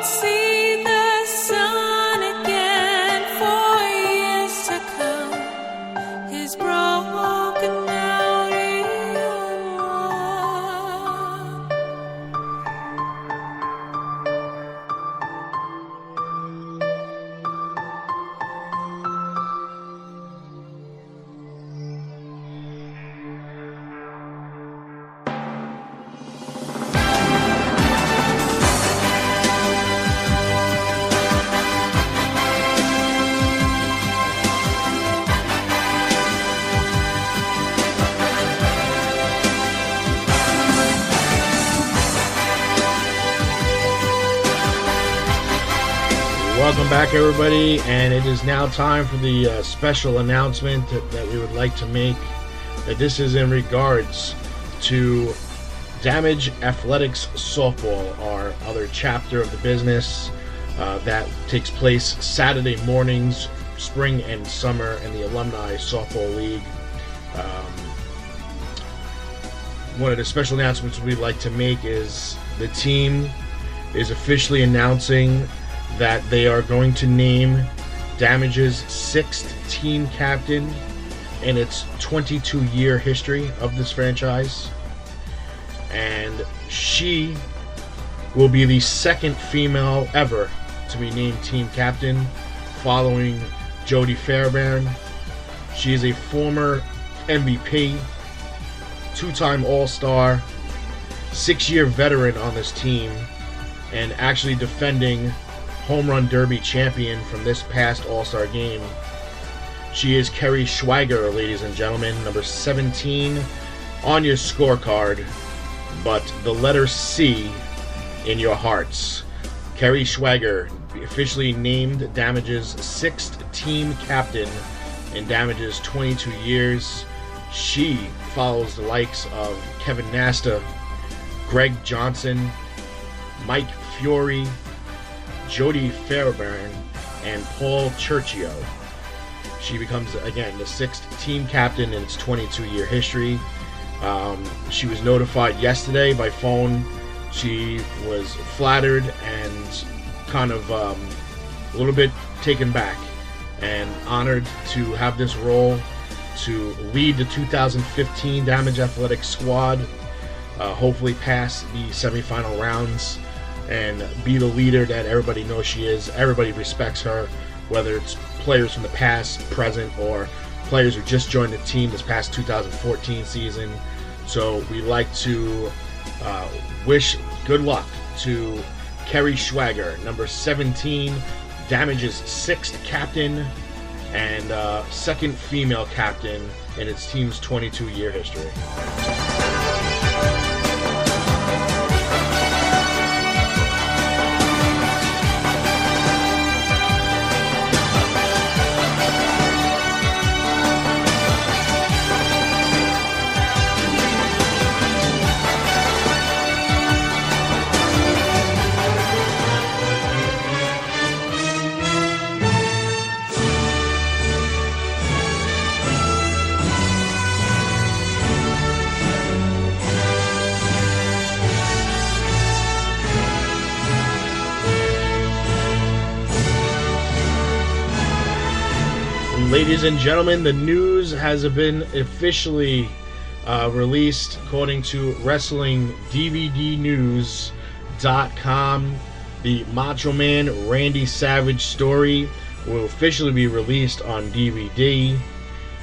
see the sun again for years to come. His broken out in one. Welcome back, everybody, and it is now time for the special announcement that we would like to make. That this is in regards to Damage Athletics Softball, our other chapter of the business that takes place Saturday mornings, spring and summer, in the Alumni Softball League. One of the special announcements we'd like to make is the team is officially announcing that they are going to name Damage's 6th team captain in its 22-year history of this franchise. And she will be the second female ever to be named team captain, following Jody Fairbairn. She is a former MVP, 2-time All-Star, 6-year veteran on this team, and actually defending Home Run Derby champion from this past All-Star game. She is Kerry Schwager, ladies and gentlemen, number 17 on your scorecard, but the letter C in your hearts. Kerry Schwager, officially named Damage's 6th team captain in Damage's 22 years. She follows the likes of Kevin Nasta, Greg Johnson, Mike Fiore, Jody Fairbairn, and Paul Churchio. She becomes, again, the 6th team captain in its 22-year history. She was notified yesterday by phone. She was flattered and kind of a little bit taken back and honored to have this role to lead the 2015 Damage Athletics squad, hopefully pass the semifinal rounds, and be the leader that everybody knows she is. Everybody respects her, whether it's players from the past, present, or players who just joined the team this past 2014 season. So we like to wish good luck to Kerry Schwager, number 17, Damage's 6th captain and 2nd female captain in its team's 22-year history. Ladies and gentlemen, the news has been officially released according to WrestlingDVDnews.com. The Macho Man Randy Savage story will officially be released on DVD.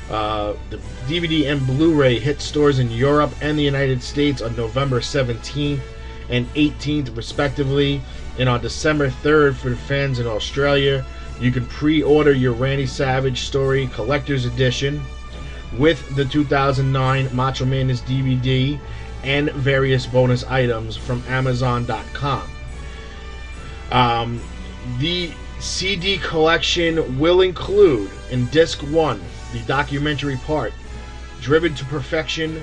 The DVD and Blu-ray hit stores in Europe and the United States on November 17th and 18th, respectively, and on December 3rd for the fans in Australia. You can pre-order your Randy Savage story collector's edition with the 2009 Macho Madness DVD and various bonus items from Amazon.com. The CD collection will include, in Disc 1, the documentary part, Driven to Perfection,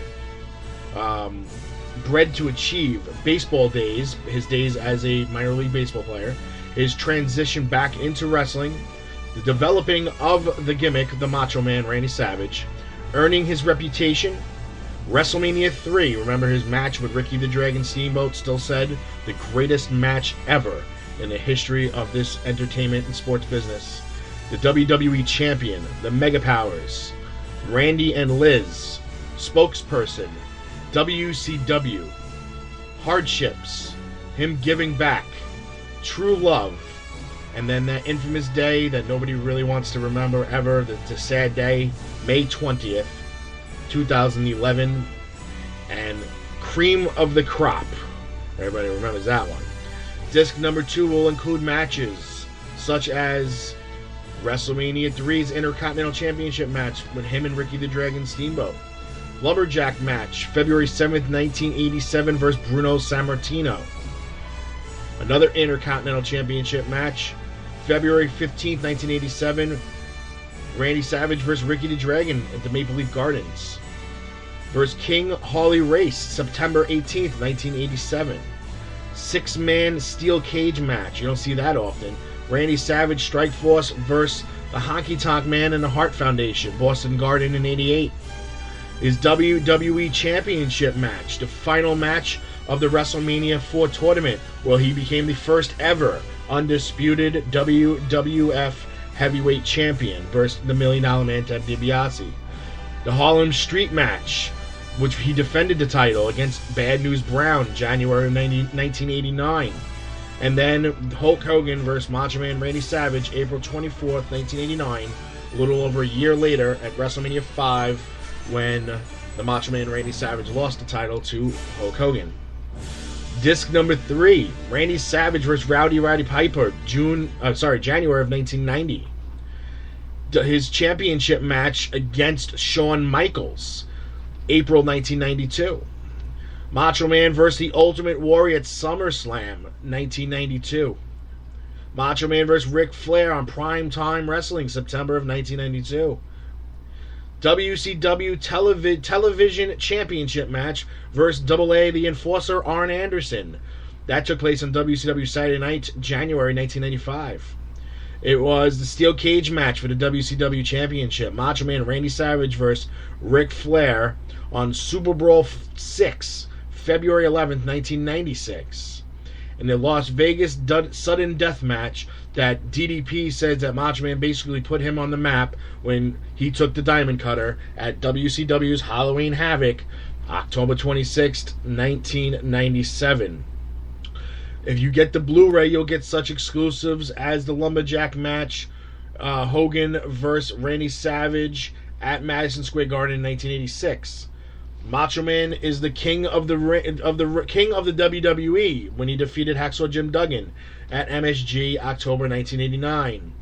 Bred to Achieve, Baseball Days, his days as a minor league baseball player, his transition back into wrestling, the developing of the gimmick, the Macho Man Randy Savage, earning his reputation, WrestleMania 3, remember his match with Ricky the Dragon Steamboat, still said the greatest match ever in the history of this entertainment and sports business. The WWE Champion, the Mega Powers, Randy and Liz, spokesperson, WCW, hardships, him giving back, true love, and then that infamous day that nobody really wants to remember ever, the sad day, May 20th, 2011, and cream of the crop. Everybody remembers that one. Disc number 2 will include matches such as WrestleMania 3's Intercontinental Championship match with him and Ricky the Dragon Steamboat. Lumberjack match, February 7th, 1987 versus Bruno Sammartino. Another Intercontinental Championship match, February 15th, 1987, Randy Savage versus Ricky the Dragon at the Maple Leaf Gardens. Versus King Harley Race, September 18th, 1987. 6-man steel cage match. You don't see that often. Randy Savage Strike Force versus the Honky Tonk Man and the Hart Foundation, Boston Garden in 88. His WWE Championship match, the final match of the WrestleMania 4 tournament, where he became the first ever undisputed WWF Heavyweight Champion versus the $1 Million Man Ted DiBiase. The Harlem Street match, which he defended the title against Bad News Brown, January of 1989. And then Hulk Hogan versus Macho Man Randy Savage, April 24th, 1989, a little over a year later at WrestleMania 5, when the Macho Man Randy Savage lost the title to Hulk Hogan. Disc number 3, Randy Savage versus Rowdy Roddy Piper, January of 1990. His championship match against Shawn Michaels, April 1992. Macho Man versus the Ultimate Warrior at SummerSlam, 1992. Macho Man versus Ric Flair on Prime Time Wrestling, September of 1992. WCW Television Championship match versus AA The Enforcer Arn Anderson. That took place on WCW Saturday Night, January 1995. It was the steel cage match for the WCW Championship. Macho Man Randy Savage versus Ric Flair on Super Bowl 6, February 11th, 1996. In the Las Vegas sudden death match that DDP says that Macho Man basically put him on the map when he took the Diamond Cutter at WCW's Halloween Havoc, October 26th, 1997. If you get the Blu-ray, you'll get such exclusives as the Lumberjack match, Hogan versus Randy Savage at Madison Square Garden in 1986. Macho Man is the king of the WWE when he defeated Hacksaw Jim Duggan at MSG, October 1989.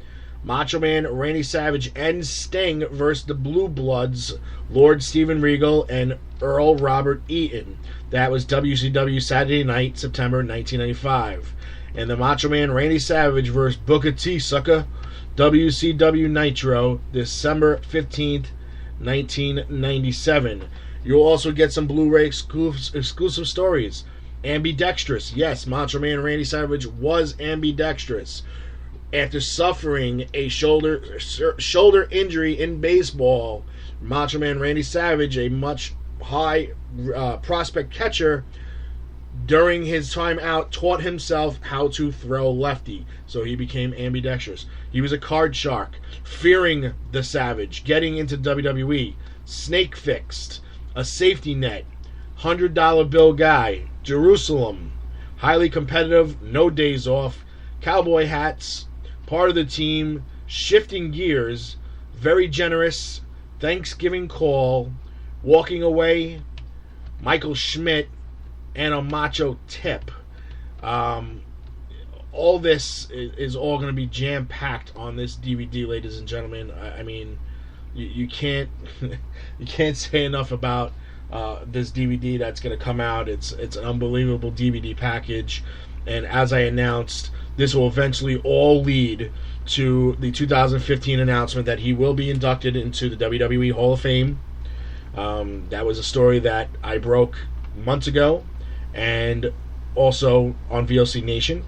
Macho Man, Randy Savage, and Sting versus the Blue Bloods, Lord Steven Regal and Earl Robert Eaton. That was WCW Saturday Night, September 1995. And the Macho Man, Randy Savage versus Booker T, sucker, WCW Nitro, December 15th, 1997. You'll also get some Blu-ray exclusive stories. Ambidextrous. Yes, Macho Man Randy Savage was ambidextrous. After suffering a shoulder injury in baseball, Macho Man Randy Savage, a much high prospect catcher, during his time out, taught himself how to throw lefty. So he became ambidextrous. He was a card shark, fearing the Savage, getting into WWE, snake fixed, a safety net, $100 bill guy, Jerusalem, highly competitive, no days off, cowboy hats, part of the team, shifting gears, very generous, Thanksgiving call, walking away, Michael Schmidt, and a macho tip. All this is all going to be jam-packed on this DVD, ladies and gentlemen. I mean, you can't you can't say enough about this DVD that's going to come out. It's an unbelievable DVD package, and as I announced, this will eventually all lead to the 2015 announcement that he will be inducted into the WWE Hall of Fame. That was a story that I broke months ago, and also on VOC Nation.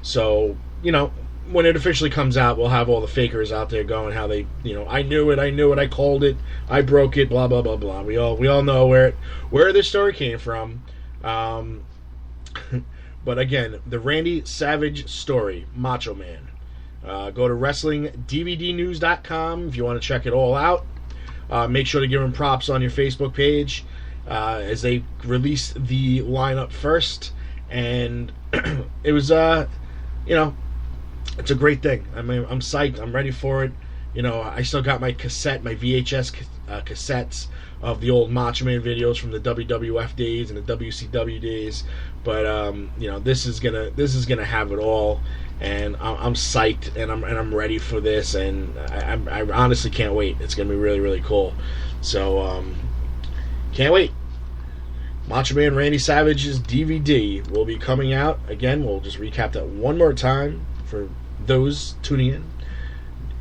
So, when it officially comes out, we'll have all the fakers out there going how they, I knew it, I called it, I broke it, blah, blah, blah, blah. We all know where this story came from. But again, the Randy Savage story, Macho Man. Go to WrestlingDVDnews.com if you want to check it all out. Make sure to give them props on your Facebook page as they released the lineup first. And it was, it's a great thing. I mean, I'm psyched. I'm ready for it. I still got my VHS cassettes of the old Macho Man videos from the WWF days and the WCW days. But this is gonna have it all, and I'm psyched and I'm ready for this, and I honestly can't wait. It's gonna be really, really cool. So can't wait. Macho Man Randy Savage's DVD will be coming out. Again, we'll just recap that one more time for those tuning in.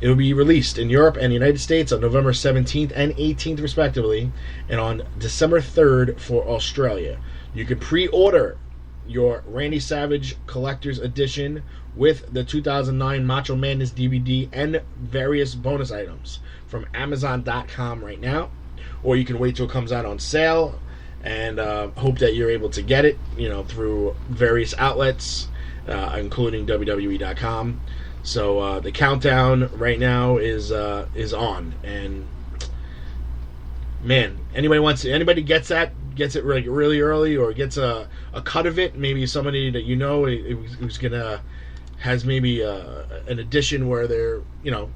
It will be released in Europe and the United States on November 17th and 18th, respectively, and on December 3rd for Australia. You can pre-order your Randy Savage Collector's Edition with the 2009 Macho Madness DVD and various bonus items from Amazon.com right now, or you can wait till it comes out on sale and hope that you're able to get it, through various outlets, including WWE.com. So the countdown right now is on, and man, anybody gets it really, really early, or gets a cut of it. Maybe somebody that who's gonna has maybe an edition where they're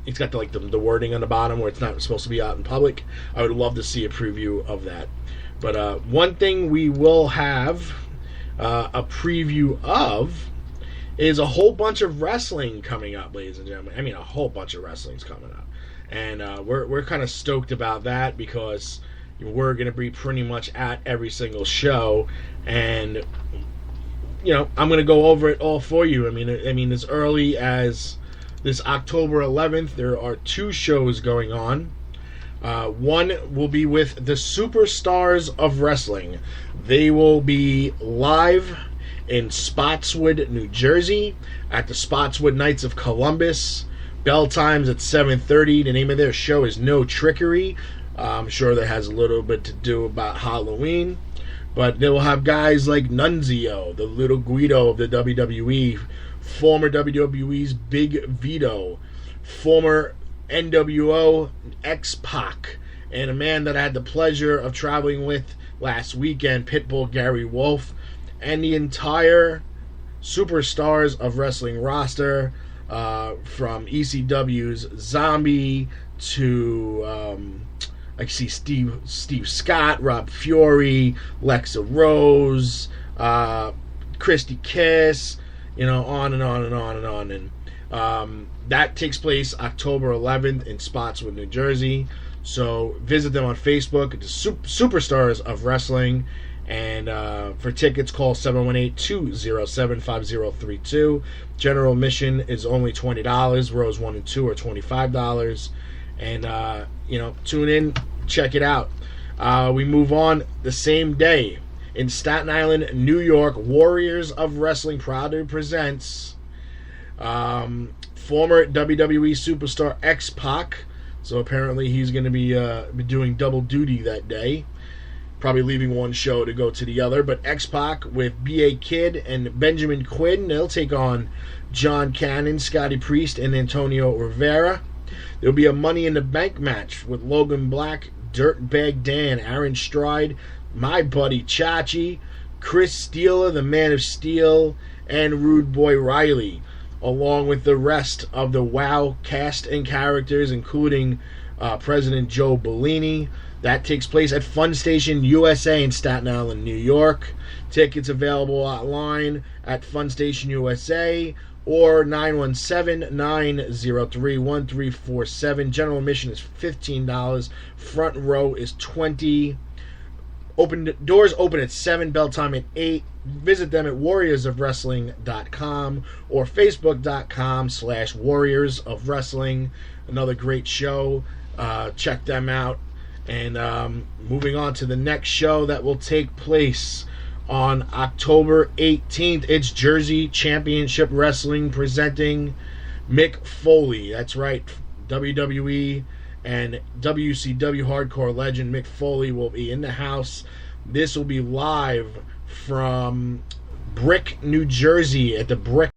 it's got the wording on the bottom where it's not supposed to be out in public. I would love to see a preview of that. But one thing we will have a preview of is a whole bunch of wrestling coming up, ladies and gentlemen. I mean, a whole bunch of wrestling's coming up, and we're kind of stoked about that because we're going to be pretty much at every single show, and I'm going to go over it all for you. I mean, as early as this October 11th, there are 2 shows going on. One will be with the Superstars of Wrestling. They will be live in Spotswood, New Jersey, at the Spotswood Knights of Columbus. Bell times at 7:30. The name of their show is No Trickery. I'm sure that has a little bit to do about Halloween. But they will have guys like Nunzio, the little Guido of the WWE, former WWE's Big Vito, former NWO X-Pac, and a man that I had the pleasure of traveling with last weekend, Pitbull Gary Wolf, and the entire Superstars of Wrestling roster, from ECW's Zombie to I see Steve Scott, Rob Fury, Lexa Rose, Christy Kiss, on and on and on and on. And that takes place October 11th in Spotswood, New Jersey. So visit them on Facebook, the Superstars of Wrestling. And for tickets, call 718-207-5032. General admission is only $20. Rows 1 and 2 are $25. And, tune in, check it out. We move on the same day. In Staten Island, New York, Warriors of Wrestling proudly presents former WWE superstar X-Pac. So apparently he's going to be doing double duty that day. Probably leaving one show to go to the other. But X-Pac with B.A. Kidd and Benjamin Quinn, they'll take on John Cannon, Scotty Priest, and Antonio Rivera. There'll be a Money in the Bank match with Logan Black, Dirtbag Dan, Aaron Stride, my buddy Chachi, Chris Steeler, the Man of Steel, and Rude Boy Riley, along with the rest of the WOW cast and characters, including President Joe Bellini. That takes place at Fun Station USA in Staten Island, New York. Tickets available online at Fun Station USA or 917-903-1347. General admission is $15. Front row is $20. Doors open at 7, bell time at 8. Visit them at warriorsofwrestling.com or facebook.com/Warriors of Wrestling. Another great show. Check them out. And moving on to the next show that will take place on October 18th, it's Jersey Championship Wrestling presenting Mick Foley. That's right, WWE and WCW hardcore legend Mick Foley will be in the house. This will be live from Brick, New Jersey, at the Brick